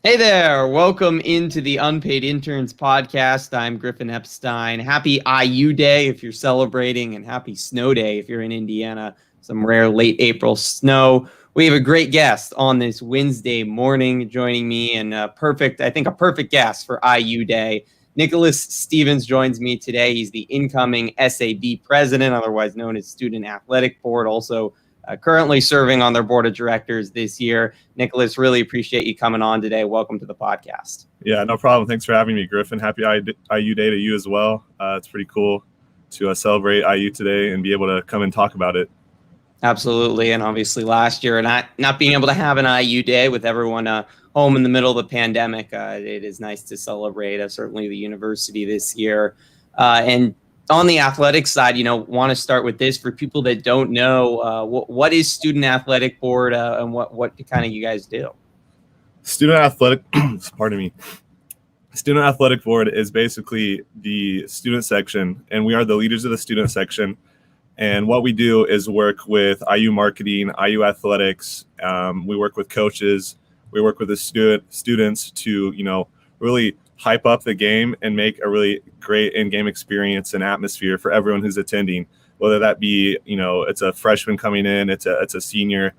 Hey there, welcome into the Unpaid Interns podcast. I'm Griffin Epstein. Happy IU Day if you're celebrating, and happy snow day if you're in Indiana. Some rare late April snow. We have a great guest on this Wednesday morning joining me, and a perfect guest for IU Day. Nicholas Stevens joins me today. He's the incoming SAB president, otherwise known as Student Athletic Board, also currently serving on their board of directors this year. Nicholas, really appreciate you coming on today. Welcome to the podcast. Yeah, no problem. Thanks for having me, Griffin. Happy IU Day to you as well. It's pretty cool to celebrate IU today and be able to come and talk about it. Absolutely. And obviously last year, not being able to have an IU Day with everyone home in the middle of the pandemic, it is nice to celebrate certainly the university this year. And on the athletic side, want to start with this for people that don't know, what is Student Athletic Board and what kind of you guys do? Student Athletic, pardon me. Student Athletic Board is basically the student section, and we are the leaders of the student section. And what we do is work with IU marketing, IU athletics. We work with coaches. We work with the students to, really hype up the game and make a really great in-game experience and atmosphere for everyone who's attending, whether that be, it's a freshman coming in, it's a senior,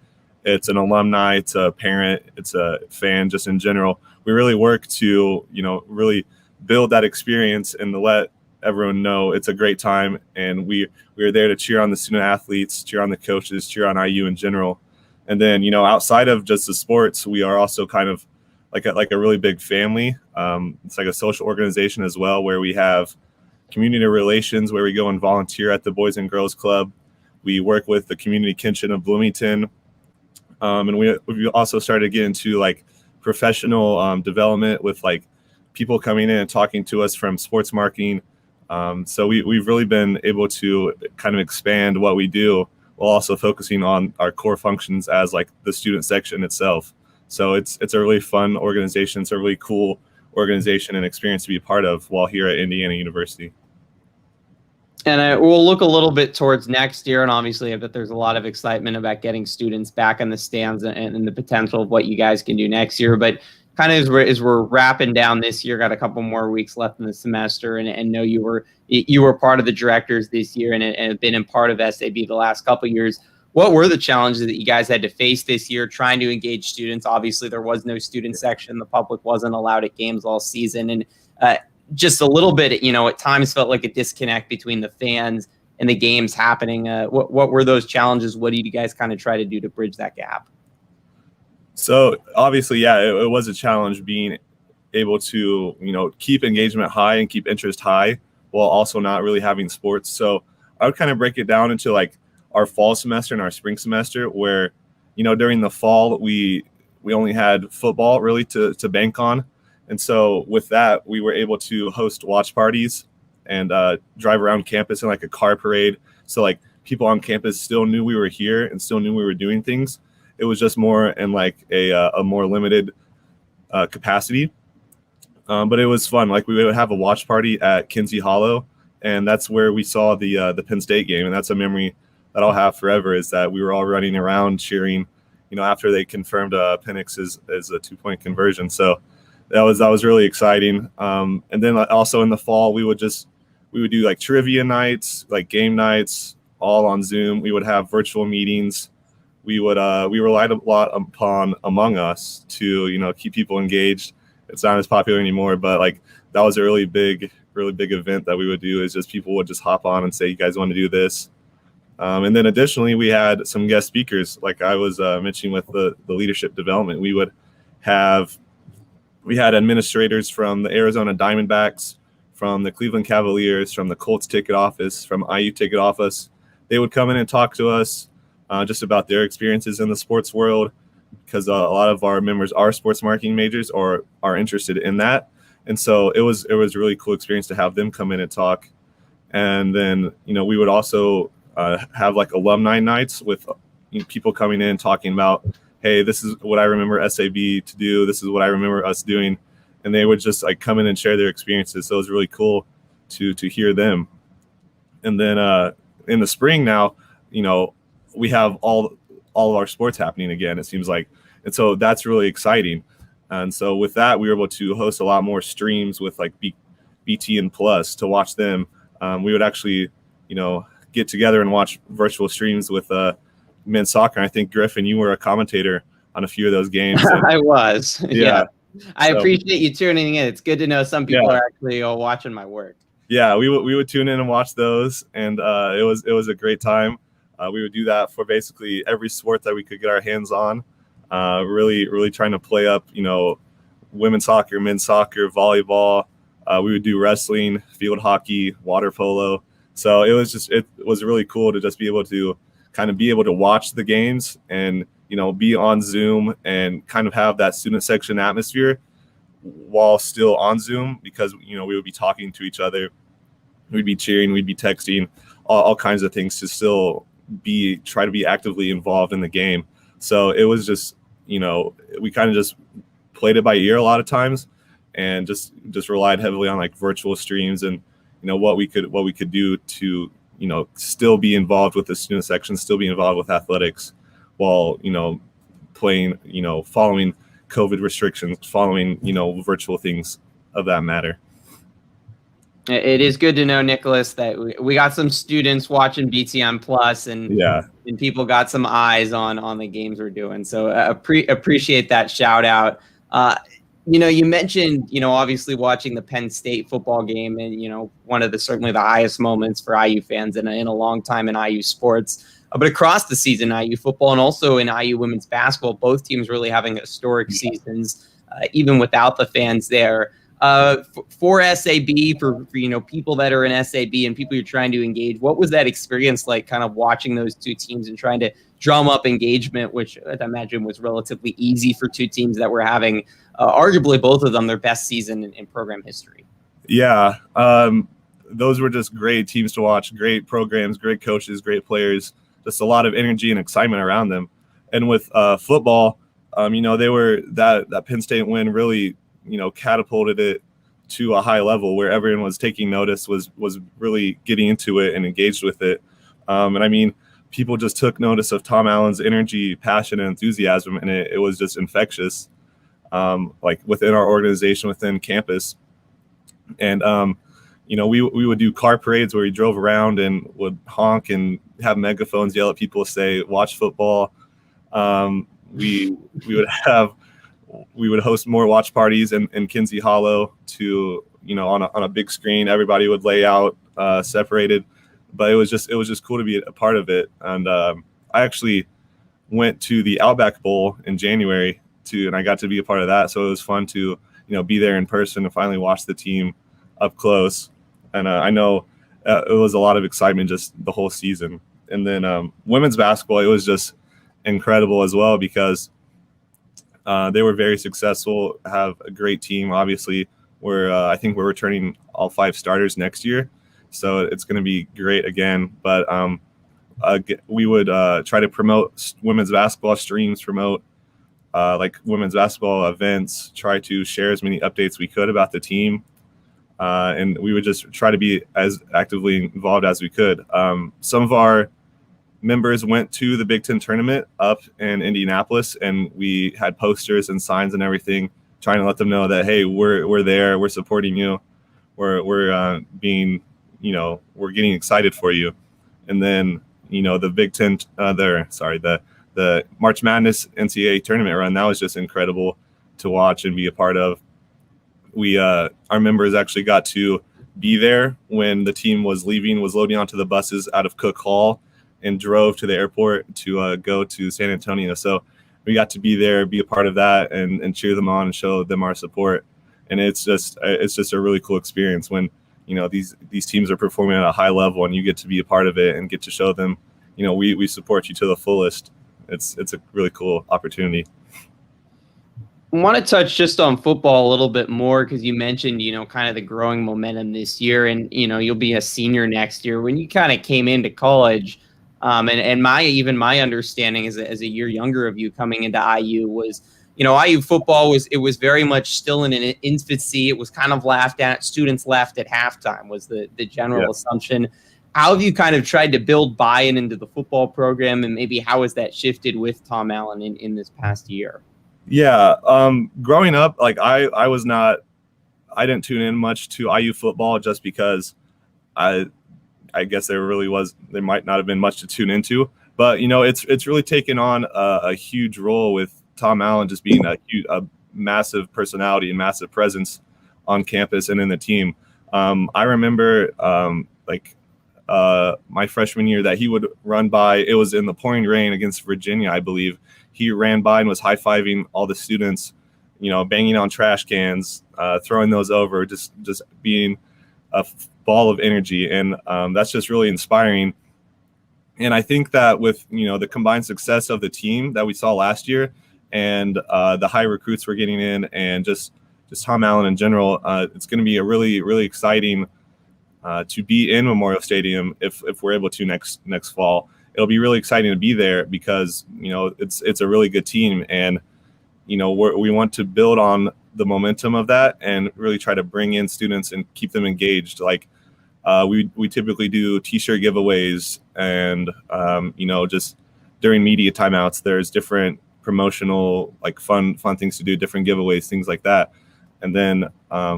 it's an alumni, it's a parent, it's a fan, just in general. We really work to, really build that experience and to let everyone know it's a great time. And we are there to cheer on the student athletes, cheer on the coaches, cheer on IU in general. And then, outside of just the sports, we are also kind of like a really big family. It's like a social organization as well, where we have community relations, where we go and volunteer at the Boys and Girls Club. We work with the Community Kitchen of Bloomington. And we also started to get into like professional development with like people coming in and talking to us from sports marketing. So we've really been able to kind of expand what we do while also focusing on our core functions as like the student section itself. So it's a really fun organization. It's a really cool organization and experience to be a part of while here at Indiana University. And we'll look a little bit towards next year, and obviously I bet there's a lot of excitement about getting students back in the stands and the potential of what you guys can do next year. But kind of as we're wrapping down this year, got a couple more weeks left in the semester, and know you were part of the directors this year and have been in part of SAB the last couple of years. What were the challenges that you guys had to face this year trying to engage students? Obviously, there was no student section. The public wasn't allowed at games all season. And just a little bit, at times felt like a disconnect between the fans and the games happening. What were those challenges? What did you guys kind of try to do to bridge that gap? So obviously, yeah, it was a challenge being able to, keep engagement high and keep interest high while also not really having sports. So I would kind of break it down into like our fall semester and our spring semester, where, during the fall, we only had football really to bank on. And so with that, we were able to host watch parties and drive around campus in like a car parade. So like people on campus still knew we were here and still knew we were doing things. It was just more in like a more limited capacity. But it was fun. Like we would have a watch party at Kinsey Hollow, and that's where we saw the Penn State game. And that's a memory that I'll have forever, is that we were all running around cheering, after they confirmed Penix as a 2-point conversion. So that was really exciting. And then also in the fall, we would do like trivia nights, like game nights, all on Zoom. We would have virtual meetings. We relied a lot upon Among Us to, keep people engaged. It's not as popular anymore, but like that was a really big event that we would do, is just people would just hop on and say, you guys want to do this? And then additionally, we had some guest speakers, like I was mentioning with the leadership development. We had administrators from the Arizona Diamondbacks, from the Cleveland Cavaliers, from the Colts ticket office, from IU ticket office. They would come in and talk to us just about their experiences in the sports world, because a lot of our members are sports marketing majors or are interested in that. And so it was a really cool experience to have them come in and talk. And then, we would also have like alumni nights with people coming in talking about, hey, this is what I remember SAB to do. This is what I remember us doing. And they would just like come in and share their experiences. So it was really cool to hear them. And then in the spring now, we have all of our sports happening again, it seems like. And so that's really exciting. And so with that, we were able to host a lot more streams with like BT and Plus to watch them. We would actually, get together and watch virtual streams with men's soccer. And I think, Griffin, you were a commentator on a few of those games. And, I was. yeah. I appreciate you tuning in. It's good to know some people Yeah. are actually watching my work. Yeah, we would tune in and watch those, and it was a great time. We would do that for basically every sport that we could get our hands on. Really trying to play up, women's soccer, men's soccer, volleyball. We would do wrestling, field hockey, water polo. So it was really cool to just be able to kind of be able to watch the games and be on Zoom and kind of have that student section atmosphere while still on Zoom, because we would be talking to each other, we'd be cheering, we'd be texting, all kinds of things to still try to be actively involved in the game. So it was just we kind of just played it by ear a lot of times, and just relied heavily on like virtual streams and what we could do to still be involved with the student section, still be involved with athletics while playing, following COVID restrictions, following virtual things of that matter. It is good to know, Nicholas, that we got some students watching BTN Plus, and people got some eyes on the games we're doing. So appreciate that shout out. You mentioned obviously watching the Penn State football game, and one of certainly the highest moments for IU fans in a long time in IU sports. But across the season, IU football and also in IU women's basketball, both teams really having historic seasons, even without the fans there. For SAB, for people that are in SAB and people you're trying to engage, what was that experience like, kind of watching those two teams and trying to drum up engagement, which I imagine was relatively easy for two teams that were having arguably both of them their best season in program history? Yeah, those were just great teams to watch, great programs, great coaches, great players, just a lot of energy and excitement around them. And with football, they were that Penn State win really catapulted it to a high level where everyone was taking notice, was really getting into it and engaged with it. And I mean, people just took notice of Tom Allen's energy, passion, and enthusiasm, and it was just infectious, like within our organization, within campus. And we would do car parades where we drove around and would honk and have megaphones yell at people, say, watch football. We would host more watch parties in Kinsey Hollow to, on a big screen. Everybody would lay out separated, but it was just cool to be a part of it. And I actually went to the Outback Bowl in January and I got to be a part of that. So it was fun to, be there in person and finally watch the team up close. And I know it was a lot of excitement just the whole season. And then women's basketball, it was just incredible as well, because they were very successful, have a great team. Obviously, I think we're returning all 5 starters next year, so it's going to be great again. But we would try to promote women's basketball streams, promote like women's basketball events, try to share as many updates we could about the team, and we would just try to be as actively involved as we could. Some of our members went to the Big Ten tournament up in Indianapolis, and we had posters and signs and everything, trying to let them know that, hey, we're there, we're supporting you, we're being, we're getting excited for you. And then, the Big Ten, the March Madness NCAA tournament run, that was just incredible to watch and be a part of. Our members actually got to be there when the team was loading onto the buses out of Cook Hall and drove to the airport to go to San Antonio. So we got to be there, be a part of that, and cheer them on and show them our support. And it's just a really cool experience when these teams are performing at a high level and you get to be a part of it and get to show them we support you to the fullest. It's a really cool opportunity. I want to touch just on football a little bit more, because you mentioned, kind of the growing momentum this year, and, you'll be a senior next year. When you kind of came into college, and my understanding as a year younger of you coming into IU was, IU football was very much still in an infancy. It was kind of laughed at. Students laughed at halftime was the general assumption. How have you kind of tried to build buy-in into the football program, and maybe how has that shifted with Tom Allen in this past year? Yeah, growing up, like I didn't tune in much to IU football just because I guess there might not have been much to tune into. But it's really taken on a huge role with Tom Allen just being a massive personality and massive presence on campus and in the team. I remember my freshman year that he would run by. It was in the pouring rain against Virginia, I believe. He ran by and was high-fiving all the students, banging on trash cans, throwing those over, just being a ball of energy. And that's just really inspiring. And I think that with, the combined success of the team that we saw last year and the high recruits we're getting in and just Tom Allen in general, it's going to be a really, really exciting to be in Memorial Stadium if we're able to next fall. It'll be really exciting to be there because, it's a really good team. And, we want to build on the momentum of that and really try to bring in students and keep them engaged. Like we typically do T-shirt giveaways and, just during media timeouts, there's different promotional, like fun things to do, different giveaways, things like that. And then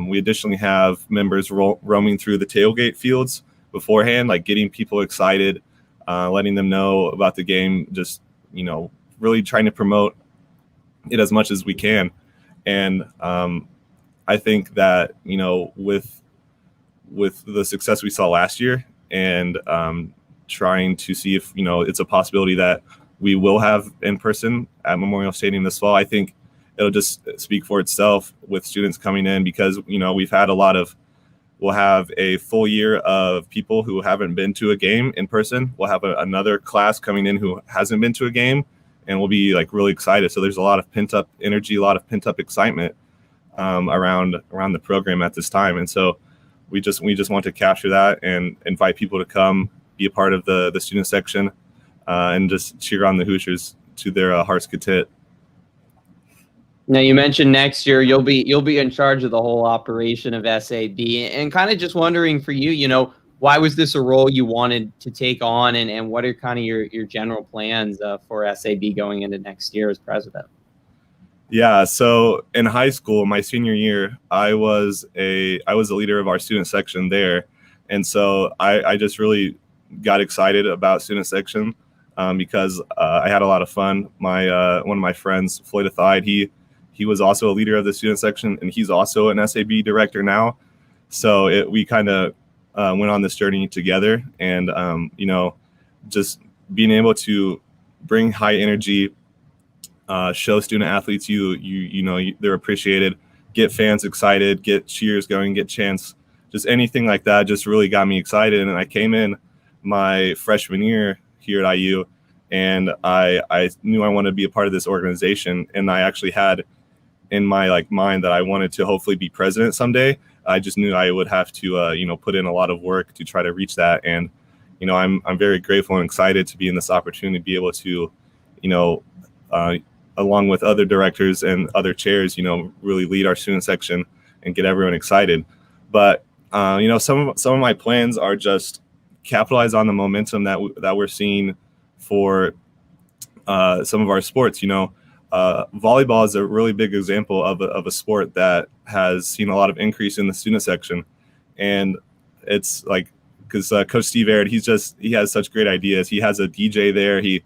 we additionally have members roaming through the tailgate fields beforehand, like getting people excited, letting them know about the game, just, really trying to promote it as much as we can. And I think that, with the success we saw last year and trying to see if, it's a possibility that we will have in person at Memorial Stadium this fall, I think it'll just speak for itself with students coming in because, we'll have a full year of people who haven't been to a game in person. We'll have another class coming in who hasn't been to a game, and we'll be like really excited. So there's a lot of pent up energy, a lot of pent up excitement around the program at this time. And so we just want to capture that and invite people to come be a part of the student section and just cheer on the Hoosiers to their heart's content. Now, you mentioned next year you'll be in charge of the whole operation of SAB, and kind of just wondering for you, why was this a role you wanted to take on, and what are kind of your general plans for SAB going into next year as president? Yeah, so in high school, my senior year, I was the leader of our student section there, and so I just really got excited about student section because I had a lot of fun. One of my friends, Floyd Athide, he was also a leader of the student section, and he's also an SAB director now. So we kind of went on this journey together, and just being able to bring high energy, show student athletes they're appreciated, get fans excited, get cheers going, get chants, just anything like that just really got me excited. And I came in my freshman year here at IU, and I knew I wanted to be a part of this organization, and I actually had in my mind that I wanted to hopefully be president someday. I just knew I would have to put in a lot of work to try to reach that. And I'm very grateful and excited to be in this opportunity to be able to along with other directors and other chairs, really lead our student section and get everyone excited. But some of my plans are just capitalize on the momentum that we're seeing for some of our sports. Volleyball is a really big example of a sport that has seen a lot of increase in the student section, and it's like because Coach Steve Aird, he has such great ideas. He has a DJ there. He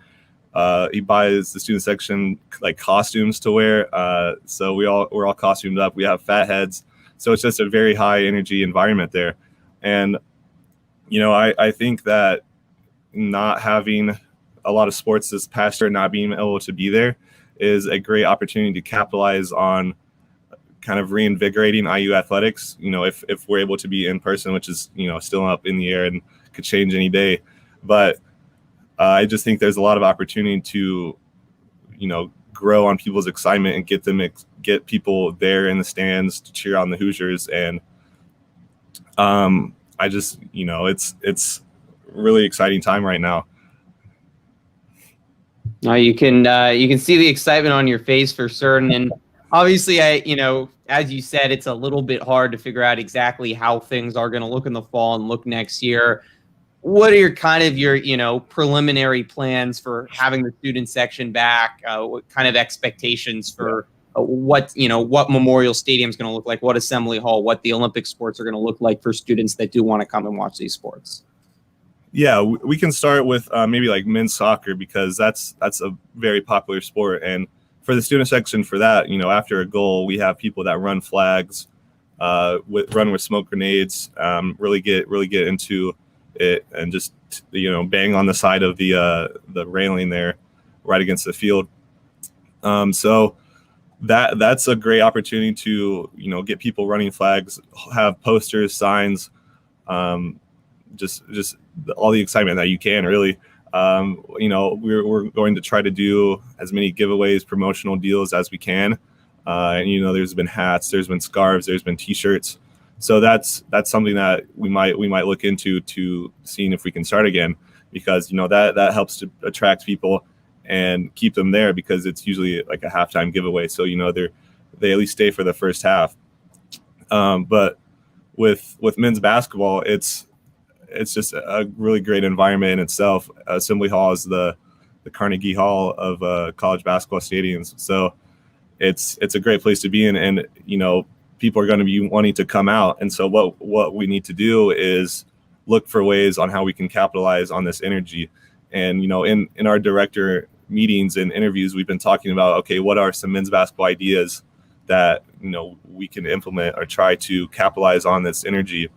buys the student section like costumes to wear, so we're all costumed up. We have fat heads, so it's just a very high energy environment there. And I think that not having a lot of sports this past year, not being able to be there, is a great opportunity to capitalize on kind of reinvigorating IU athletics. If we're able to be in person, which is still up in the air and could change any day, but I just think there's a lot of opportunity to grow on people's excitement and get people there in the stands to cheer on the Hoosiers. And I just it's really exciting time right now. You can see the excitement on your face for certain. And obviously, as you said, it's a little bit hard to figure out exactly how things are going to look in the fall and look next year. what are your preliminary plans for having the student section back? What kind of expectations for what Memorial Stadium is going to look like, what Assembly Hall, what the Olympic sports are going to look like for students that do want to come and watch these sports? Yeah, we can start with maybe like men's soccer, because that's a very popular sport. And for the student section, for that, after a goal, we have people that run flags, run with smoke grenades, really get into it, and just bang on the side of the railing there, right against the field. So that's a great opportunity to get people running flags, have posters, signs, just all the excitement that you can, really. We're going to try to do as many giveaways, promotional deals as we can. And there's been hats, there's been scarves, there's been T-shirts. So that's something that we might look into, to seeing if we can start again, because that helps to attract people and keep them there, because it's usually like a halftime giveaway. So they at least stay for the first half. But with men's basketball, it's just a really great environment in itself. Assembly Hall is the Carnegie Hall of college basketball stadiums. So it's a great place to be in, and people are going to be wanting to come out. And so what we need to do is look for ways on how we can capitalize on this energy. And in our director meetings and interviews, we've been talking about, okay, what are some men's basketball ideas that we can implement or try to capitalize on this energy.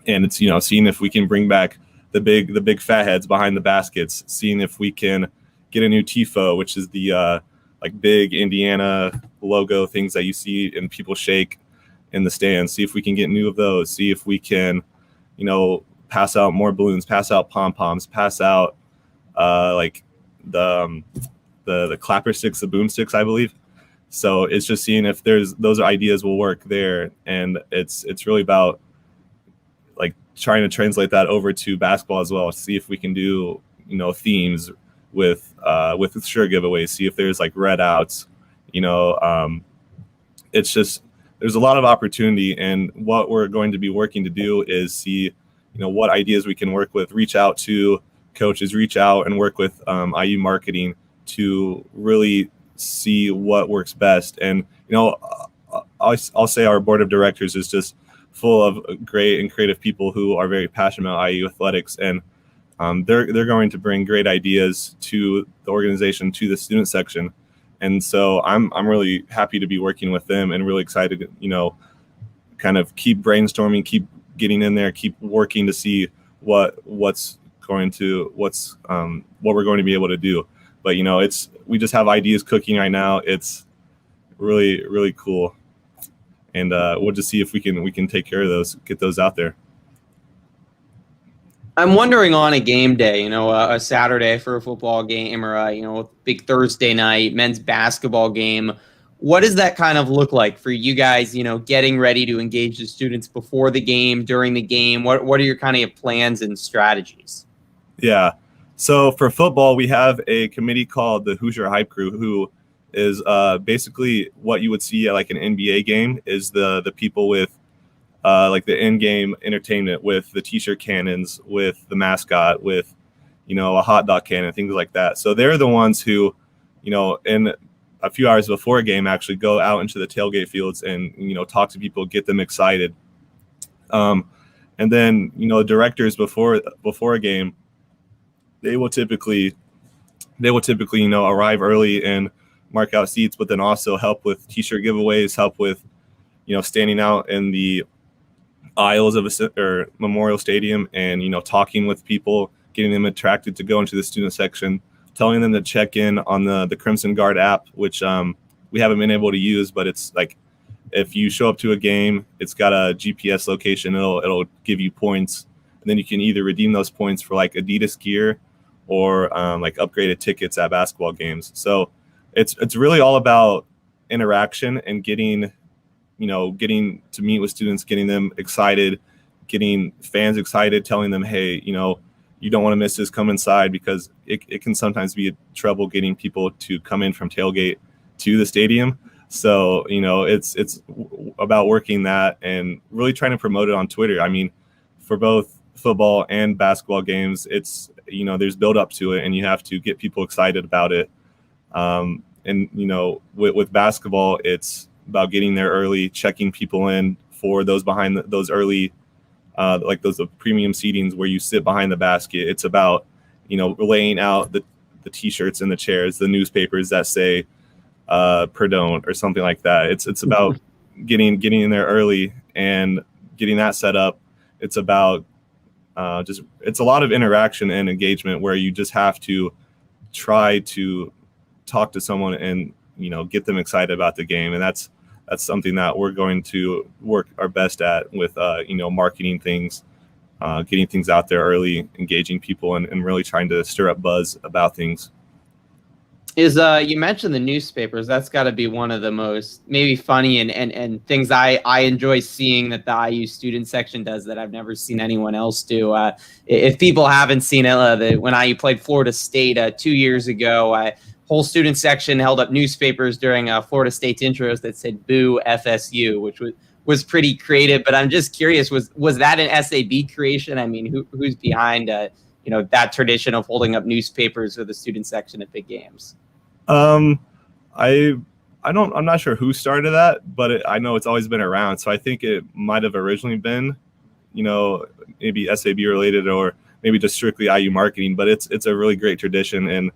And it's seeing if we can bring back the big fat heads behind the baskets, seeing if we can get a new tifo, which is the like big Indiana logo things that you see and people shake in the stands. See if we can get new of those. See if we can pass out more balloons, pass out pom poms, pass out like the clapper sticks, the boom sticks, I believe. So it's just seeing if those ideas will work there, and it's really about like trying to translate that over to basketball as well. See if we can do themes with shirt giveaways. See if there's like red outs. It's just there's a lot of opportunity, and what we're going to be working to do is see what ideas we can work with, reach out to coaches, reach out and work with IU marketing to really see what works best. And I'll say our board of directors is just full of great and creative people who are very passionate about IU athletics, and they're going to bring great ideas to the organization, to the student section. And so I'm really happy to be working with them, and really excited to kind of keep brainstorming, keep getting in there, keep working to see what we're going to be able to do. But we just have ideas cooking right now. It's really, really cool, and we'll just see if we can take care of those, get those out there. I'm wondering, on a game day, a Saturday for a football game, or a big Thursday night men's basketball game, what does that kind of look like for you guys? Getting ready to engage the students before the game, during the game. What are your kind of plans and strategies? Yeah. So for football, we have a committee called the Hoosier Hype Crew, who is basically what you would see at like an NBA game, is the people with like the in-game entertainment, with the t-shirt cannons, with the mascot, with a hot dog cannon, things like that. So they're the ones who in a few hours before a game actually go out into the tailgate fields and talk to people, get them excited. And then directors before a game, they will typically arrive early and mark out seats, but then also help with t-shirt giveaways, help with standing out in the aisles of or Memorial Stadium and talking with people, getting them attracted to go into the student section, telling them to check in on the Crimson Guard app, which we haven't been able to use, but it's like if you show up to a game, it's got a GPS location. It'll give you points, and then you can either redeem those points for like Adidas gear or like upgraded tickets at basketball games. So it's really all about interaction and getting to meet with students, getting them excited, getting fans excited, telling them, hey, you don't want to miss this, come inside, because it can sometimes be trouble getting people to come in from tailgate to the stadium. So, it's about working that and really trying to promote it on Twitter. I mean, for both football and basketball games, it's, there's build up to it and you have to get people excited about it. And, with basketball, it's about getting there early, checking people in for those behind those early, like those premium seatings where you sit behind the basket. It's about, laying out the T-shirts and the chairs, the newspapers that say Perdone or something like that. It's about getting in there early and getting that set up. It's about it's a lot of interaction and engagement where you just have to try to talk to someone and get them excited about the game, and that's something that we're going to work our best at with marketing things, getting things out there early, engaging people, and really trying to stir up buzz about things. You mentioned the newspapers. That's got to be one of the most maybe funny and things I enjoy seeing that the IU student section does that I've never seen anyone else do. If people haven't seen it, when IU played Florida State 2 years ago, whole student section held up newspapers during Florida State's intros that said "Boo FSU," which was pretty creative. But I'm just curious, was that an SAB creation? I mean, who's behind that tradition of holding up newspapers for the student section at big games? I'm not sure who started that, but I know it's always been around. So I think it might have originally been, maybe SAB related or maybe just strictly IU marketing, but it's a really great tradition. And,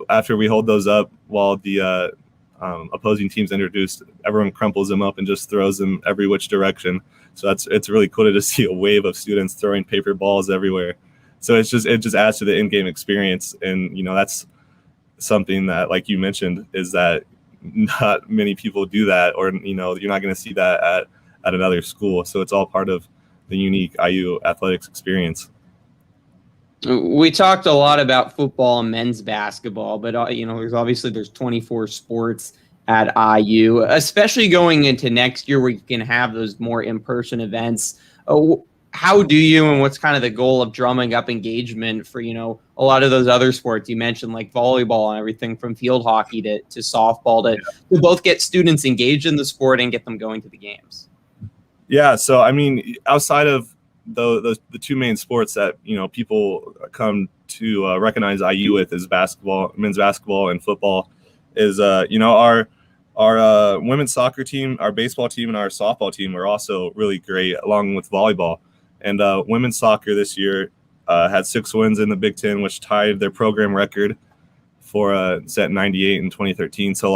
after we hold those up while the opposing teams introduced, everyone crumples them up and just throws them every which direction. So it's really cool to see a wave of students throwing paper balls everywhere. So it just adds to the in-game experience. And, that's something that, like you mentioned, is that not many people do that, or you're not going to see that at another school. So it's all part of the unique IU athletics experience. We talked a lot about football and men's basketball, but there's 24 sports at IU, especially going into next year where you can have those more in-person events. How do you, and what's kind of the goal of drumming up engagement for, a lot of those other sports you mentioned, like volleyball and everything from field hockey to softball, to both get students engaged in the sport and get them going to the games? Yeah. So, I mean, outside of the two main sports that, people come to recognize IU with is basketball, men's basketball and football, is, our women's soccer team, our baseball team, and our softball team are also really great, along with volleyball. And women's soccer this year had 6 wins in the Big Ten, which tied their program record for set 98 in 2013. So,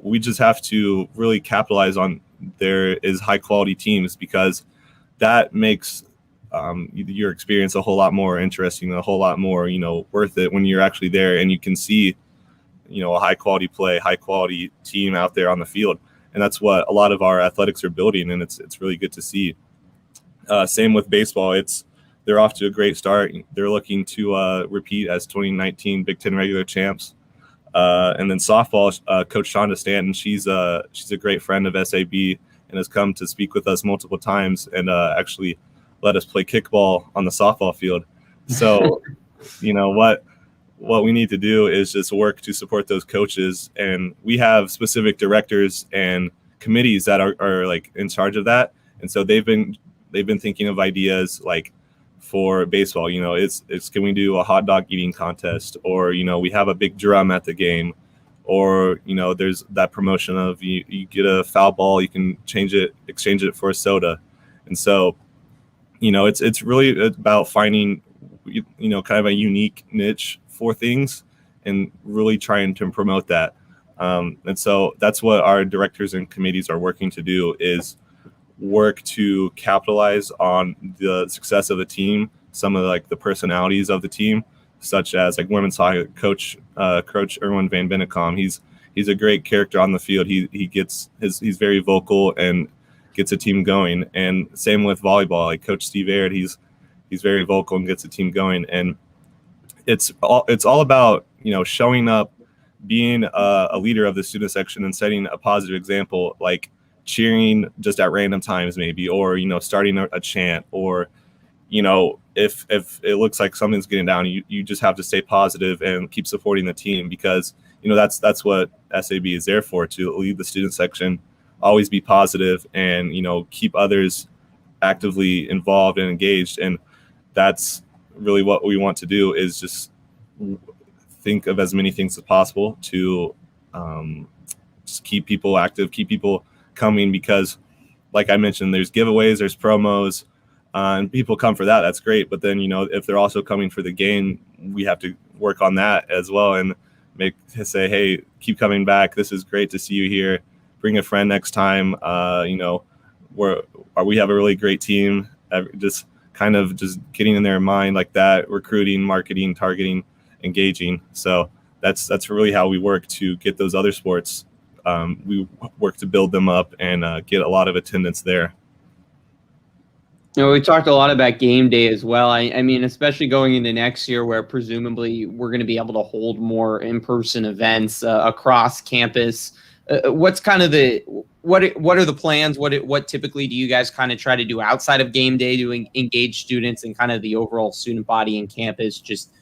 we just have to really capitalize on there is high quality teams, because that makes your experience a whole lot more interesting, a whole lot more, worth it when you're actually there and you can see, a high quality play, high quality team out there on the field. And that's what a lot of our athletics are building, and it's really good to see. Same with baseball. They're off to a great start. They're looking to repeat as 2019 Big Ten regular champs. And then softball, Coach Shonda Stanton, she's a great friend of SAB and has come to speak with us multiple times and actually let us play kickball on the softball field. So, what we need to do is just work to support those coaches, and we have specific directors and committees that are like in charge of that. And so they've been thinking of ideas like for baseball, it's can we do a hot dog eating contest, or we have a big drum at the game, or there's that promotion of you get a foul ball, you can exchange it for a soda. And so it's really about finding kind of a unique niche for things and really trying to promote that. And so that's what our directors and committees are working to do, is work to capitalize on the success of the team, some of the personalities of the team, such as women's soccer coach Erwin Van Bennekom. He's a great character on the field. He's very vocal and gets a team going. And same with volleyball, Coach Steve Aird, he's very vocal and gets a team going. And it's all about showing up, being a leader of the student section and setting a positive example, like cheering just at random times maybe, or starting a chant, or if it looks like something's getting down, you just have to stay positive and keep supporting the team, because that's what SAB is there for, to lead the student section, always be positive, and keep others actively involved and engaged. And that's really what we want to do, is just think of as many things as possible to just keep people active, keep people coming, because like I mentioned, there's giveaways, there's promos, and people come for that. That's great. But then, if they're also coming for the game, we have to work on that as well and say, hey, keep coming back. This is great to see you here. Bring a friend next time. We have a really great team. Just kind of just getting in their mind like that, recruiting, marketing, targeting, engaging. So that's really how we work to get those other sports. We work to build them up and get a lot of attendance there. We talked a lot about game day as well. I mean, especially going into next year, where presumably we're going to be able to hold more in-person events across campus. What's kind of what are the plans? What typically do you guys kind of try to do outside of game day to engage students and kind of the overall student body in campus, just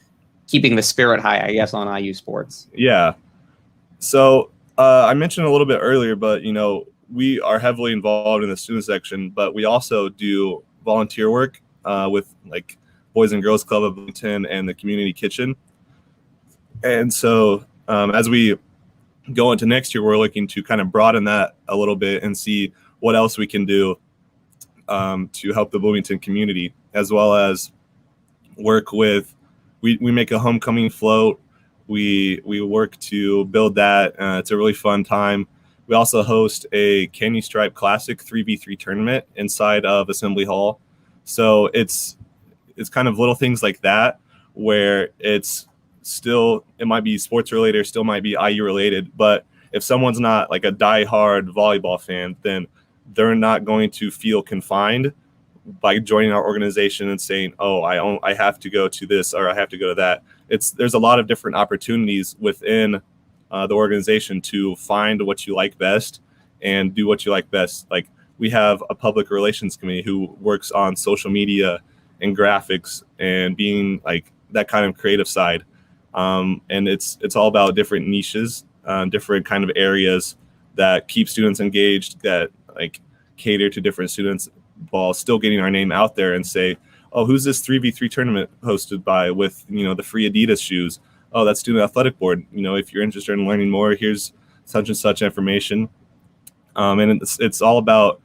keeping the spirit high, I guess, on IU sports? Yeah. So I mentioned a little bit earlier, but we are heavily involved in the student section, but we also do volunteer work with like Boys and Girls Club of Bloomington and the community kitchen. And so as we go into next year, we're looking to kind of broaden that a little bit and see what else we can do to help the Bloomington community, as well as work with, we make a homecoming float. We work to build that. It's a really fun time. We also host a Candy Stripe Classic 3v3 tournament inside of Assembly Hall. So it's kind of little things like that where it might be sports related, or still might be IU related. But if someone's not like a diehard volleyball fan, then they're not going to feel confined by joining our organization and saying, oh, I have to go to this or I have to go to that. There's a lot of different opportunities within the organization to find what you like best and do what you like best. Like, we have a public relations committee who works on social media and graphics and being like that kind of creative side. And it's all about different niches, different kind of areas that keep students engaged, that like cater to different students, while still getting our name out there and say, oh, who's this 3v3 tournament hosted by with, the free Adidas shoes? Oh, that's Student Athletic Board. If you're interested in learning more, here's such and such information. And it's all about,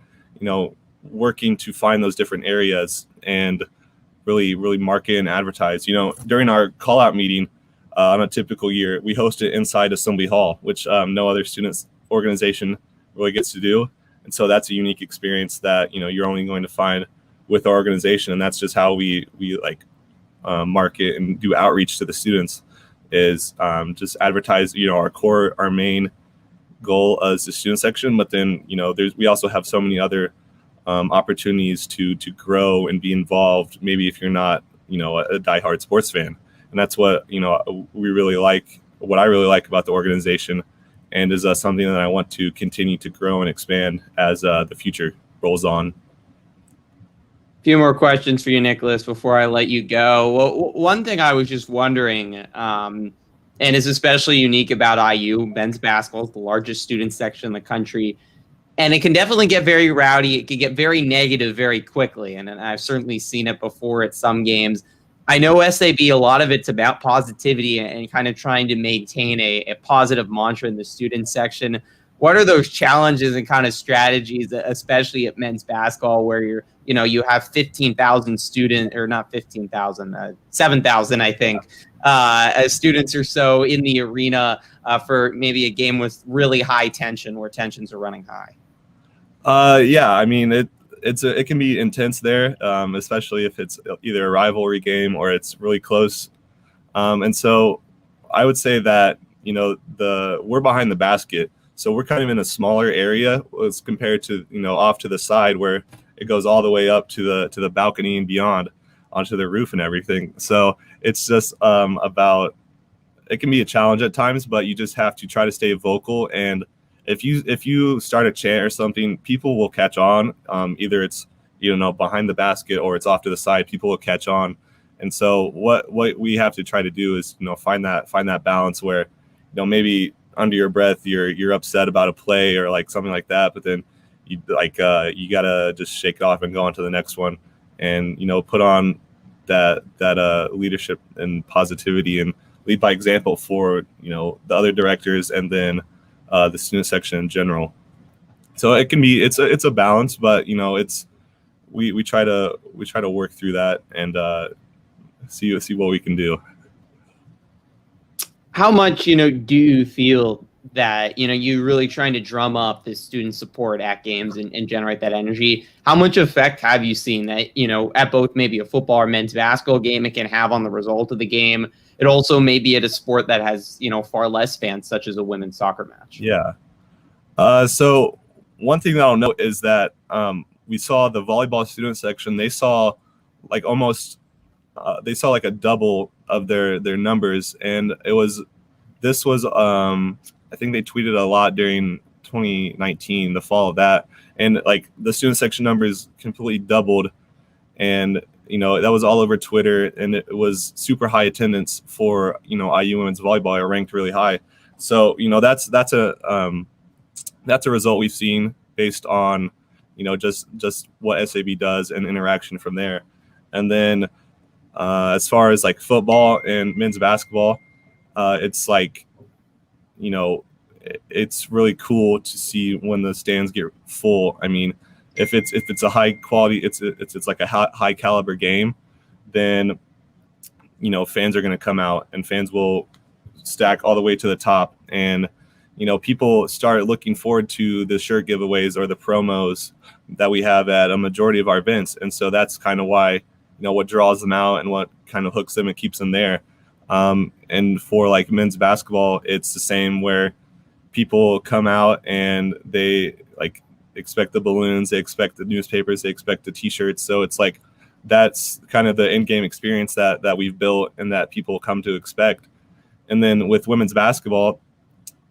working to find those different areas and really, really market and advertise. During our call out meeting on a typical year, we host it inside Assembly Hall, which no other students organization really gets to do. And so that's a unique experience that, you're only going to find with our organization. And that's just how we market and do outreach to the students, is just advertise, our main goal as the student section. But then, we also have so many other opportunities to grow and be involved. Maybe if you're not, a diehard sports fan. And that's what, we really like, what I really like about the organization, and is something that I want to continue to grow and expand as the future rolls on. A few more questions for you, Nicholas, before I let you go. Well, one thing I was just wondering, and is especially unique about IU, men's basketball is the largest student section in the country, and it can definitely get very rowdy. It can get very negative very quickly, and I've certainly seen it before at some games. I know SAB, a lot of it's about positivity and kind of trying to maintain a positive mantra in the student section. What are those challenges and kind of strategies, especially at men's basketball, where you have 15,000 students, or not 15,000, 7,000, I think, students or so in the arena for maybe a game with really high tension, where tensions are running high? Yeah, I mean, it can be intense there, especially if it's either a rivalry game or it's really close. And so I would say that, we're behind the basket. So we're kind of in a smaller area as compared to, off to the side where it goes all the way up to the balcony and beyond onto the roof and everything. So it's just about, it can be a challenge at times, but you just have to try to stay vocal. And if you start a chant or something, people will catch on. Either it's, behind the basket or it's off to the side, people will catch on. And so what we have to try to do is, find that balance where, maybe under your breath, you're upset about a play or like something like that. But then you gotta just shake it off and go on to the next one, and put on that leadership and positivity and lead by example for the other directors and then the student section in general. So it can be it's a balance, but we try to work through that and see what we can do. How much do you feel that you're really trying to drum up this student support at games and generate that energy? How much effect have you seen that at both maybe a football or men's basketball game it can have on the result of the game? It also may be at a sport that has far less fans, such as a women's soccer match. Yeah. So one thing that I'll note is that we saw the volleyball student section. They saw like almost like a double of their numbers, and this was I think they tweeted a lot during 2019, the fall of that, and like the student section numbers completely doubled, and that was all over Twitter, and it was super high attendance for IU women's volleyball. It ranked really high, so that's a result we've seen based on just what SAB does and interaction from there. And then as far as like football and men's basketball, it's like it's really cool to see when the stands get full. I mean, if it's a high quality, it's like a high caliber game, then fans are going to come out and fans will stack all the way to the top, and people start looking forward to the shirt giveaways or the promos that we have at a majority of our events. And so that's kind of why, what draws them out and what kind of hooks them and keeps them there. And for like men's basketball, it's the same, where people come out and they like expect the balloons, they expect the newspapers, they expect the t-shirts. So it's like, that's kind of the in-game experience that we've built and that people come to expect. And then with women's basketball,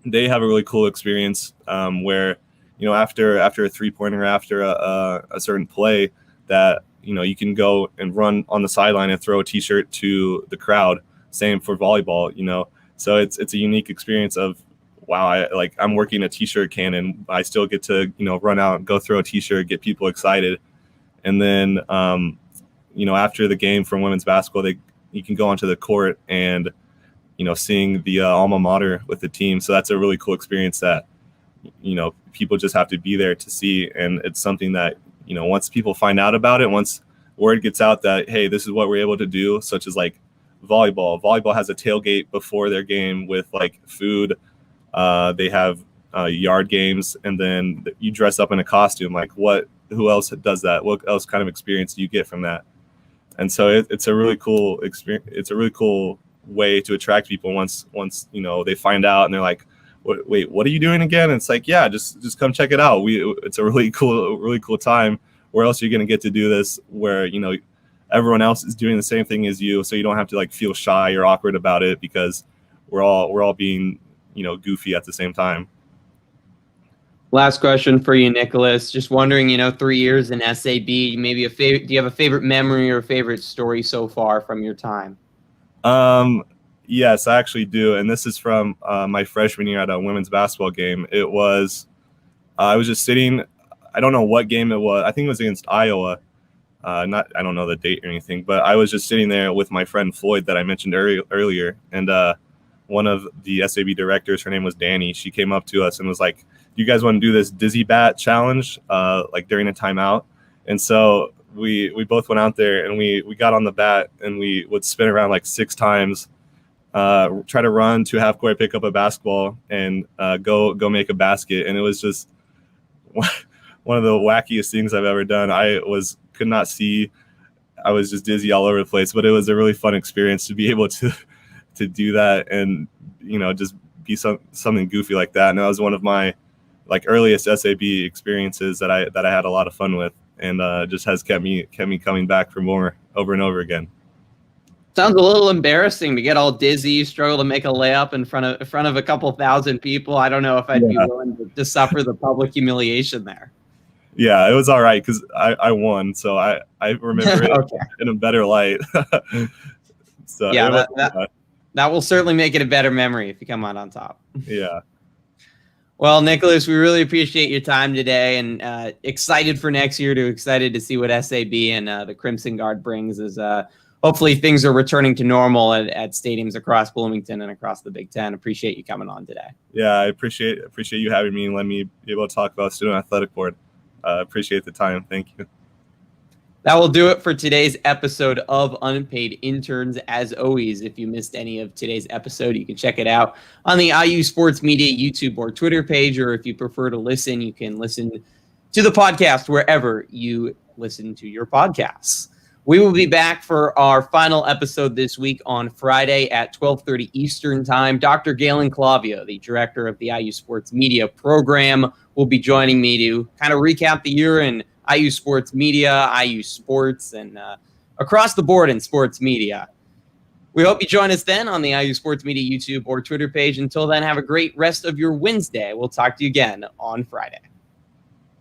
they have a really cool experience where, after a 3-pointer, after a certain play, that, you can go and run on the sideline and throw a t-shirt to the crowd. Same for volleyball, So it's a unique experience of, wow, I'm working a t-shirt cannon. I still get to, run out and go throw a t-shirt, get people excited. And then, after the game from women's basketball, you can go onto the court and, seeing the alma mater with the team. So that's a really cool experience that, people just have to be there to see. And it's something that, once people find out about it, once word gets out that, hey, this is what we're able to do, such as like volleyball has a tailgate before their game with like food. They have yard games, and then you dress up in a costume. Like who else does that? What else kind of experience do you get from that? And so it's a really cool experience. It's a really cool way to attract people once they find out and they're like, wait, what are you doing again? And it's like, yeah, just come check it out. It's a really cool time. Where else are you going to get to do this, where everyone else is doing the same thing as you, so you don't have to like feel shy or awkward about it, because we're all being goofy at the same time. Last question for you, Nicholas. Just wondering, 3 years in SAB, maybe do you have a favorite memory or a favorite story so far from your time? Yes, I actually do. And this is from my freshman year at a women's basketball game. It was, I was just sitting, I don't know what game it was. I think it was against Iowa. I don't know the date or anything, but I was just sitting there with my friend Floyd that I mentioned earlier. And one of the SAB directors, her name was Danny. She came up to us and was like, "Do you guys want to do this dizzy bat challenge like during a timeout?" And so we both went out there and we got on the bat and we would spin around like 6 times, try to run to half court, pick up a basketball, and go make a basket. And it was just one of the wackiest things I've ever done. Could not see. I was just dizzy all over the place, but it was a really fun experience to be able to do that and just be something goofy like that. And that was one of my like earliest SAB experiences that I had a lot of fun with, and just has kept me coming back for more over and over again. Sounds a little embarrassing to get all dizzy, struggle to make a layup in front of a couple thousand people. I don't know if I'd be willing to suffer the public humiliation there. Yeah, it was all right because I won, so I remember it okay. in a better light. So yeah, that will certainly make it a better memory if you come out on top. Yeah. Well, Nicholas, we really appreciate your time today, and excited for next year. Excited to see what SAB and the Crimson Guard brings. As hopefully things are returning to normal at stadiums across Bloomington and across the Big Ten. Appreciate you coming on today. Yeah, I appreciate you having me and letting me be able to talk about Student Athletic Board. Appreciate the time. Thank you. That will do it for today's episode of Unpaid Interns. As always, if you missed any of today's episode, you can check it out on the IU Sports Media YouTube or Twitter page, or if you prefer to listen, you can listen to the podcast wherever you listen to your podcasts. We will be back for our final episode this week on Friday at 12:30 Eastern Time. Dr. Galen Clavio, the director of the IU Sports Media program, will be joining me to kind of recap the year in IU Sports Media, IU Sports, and across the board in sports media. We hope you join us then on the IU Sports Media YouTube or Twitter page. Until then, have a great rest of your Wednesday. We'll talk to you again on Friday.